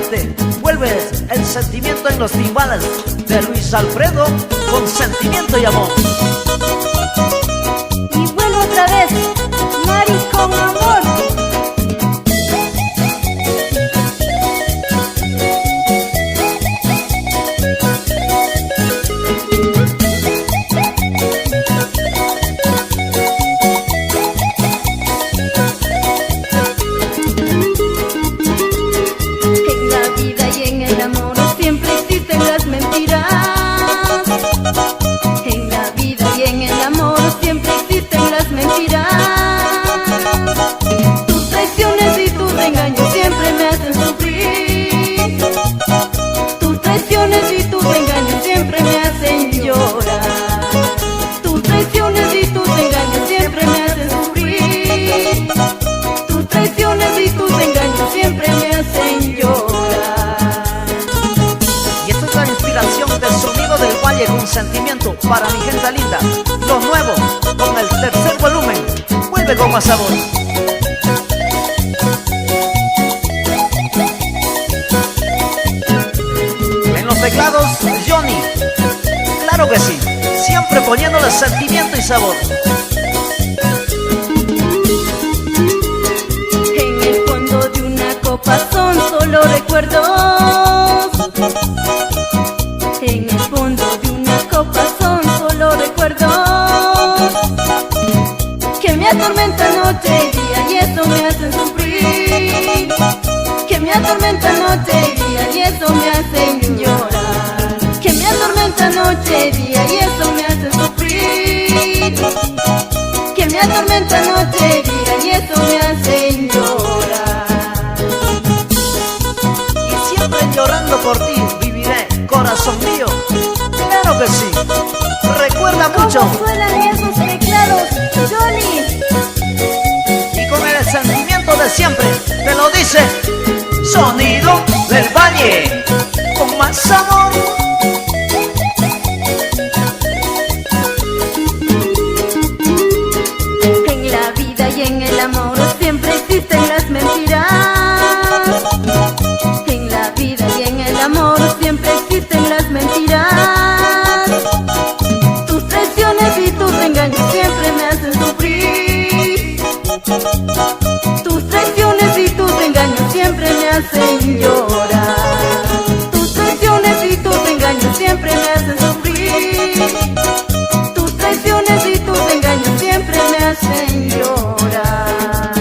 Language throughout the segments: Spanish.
nuevamente vuelve el sentimiento en los timbales de Luis Alfredo con sentimiento y amor. Y vuelvo otra vez, Mari con amor. Con sentimiento para mi gente linda, lo nuevo con el tercer volumen, vuelve con más sabor. En los teclados, Johnny, claro que sí, siempre poniéndole sentimiento y sabor. En el fondo de una copa son solo recuerdos. En el fondo de una copa son solo recuerdos que me atormentan noche y día y eso me hacen sufrir. Que me atormentan noche y día y eso me hacen llorar. Que me atormentan noche y día y eso me hacen sufrir. Que me atormentan noche y día y eso me hacen llorar. Y siempre llorando por ti viviré, corazón mío, claro que sí. Recuerda mucho. ¿Cómo suenan esos teclados, Johnny? Y con el sentimiento de siempre, te lo dice Sonido del Valle, con más amor. En la vida y en el amor siempre existen las mentiras. En la vida y en el amor siempre existen las mentiras. Tus traiciones y tus engaños siempre me hacen sufrir. Tus traiciones y tus engaños siempre me hacen llorar. Tus traiciones y tus engaños siempre me hacen sufrir. Tus traiciones y tus engaños siempre me hacen llorar.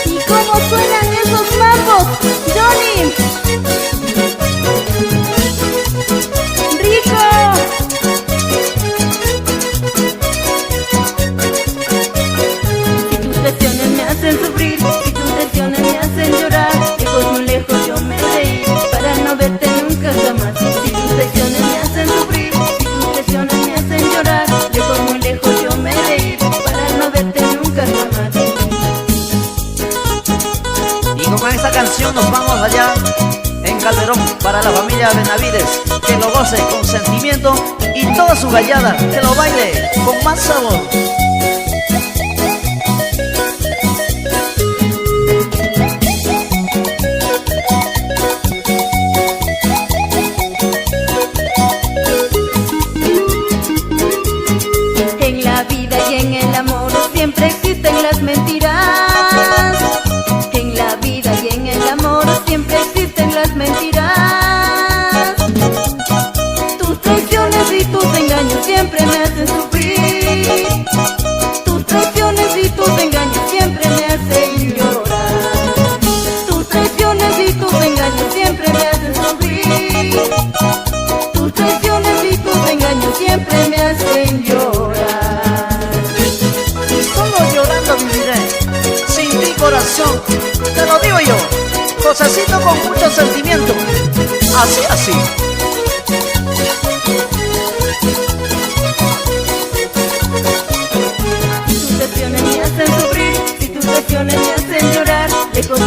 ¿Y cómo suenan esos mambos, Johnny? ¡Rico! Si tus traiciones me hacen sufrir, si tus traiciones me hacen llorar, lejos muy lejos yo me he de ir para no verte nunca jamás. Si tus traiciones me hacen sufrir, si tus traiciones me hacen llorar, lejos muy lejos yo me he de ir para no verte nunca jamás. Y con esta canción nos vamos allá en Calderón para la familia Benavides, que lo goce con sentimiento y toda su gallada, que lo baile con más sabor. En la vida y en el amor siempre existen las mentiras. En la vida y en el amor siempre existen las mentiras. Tus traiciones y tus engaños siempre me hacen sufrir. Tus traiciones y tus engaños siempre me hacen llorar. Tus traiciones y tus engaños siempre me hacen sufrir. Tus traiciones y tus engaños siempre me hacen llorar. Y solo llorando viviré, sin ti corazón, te lo digo yo, Josecito con mucho sentimiento, así, así. Si tus traiciones me hacen sufrir, si tus traiciones me hacen llorar, lejos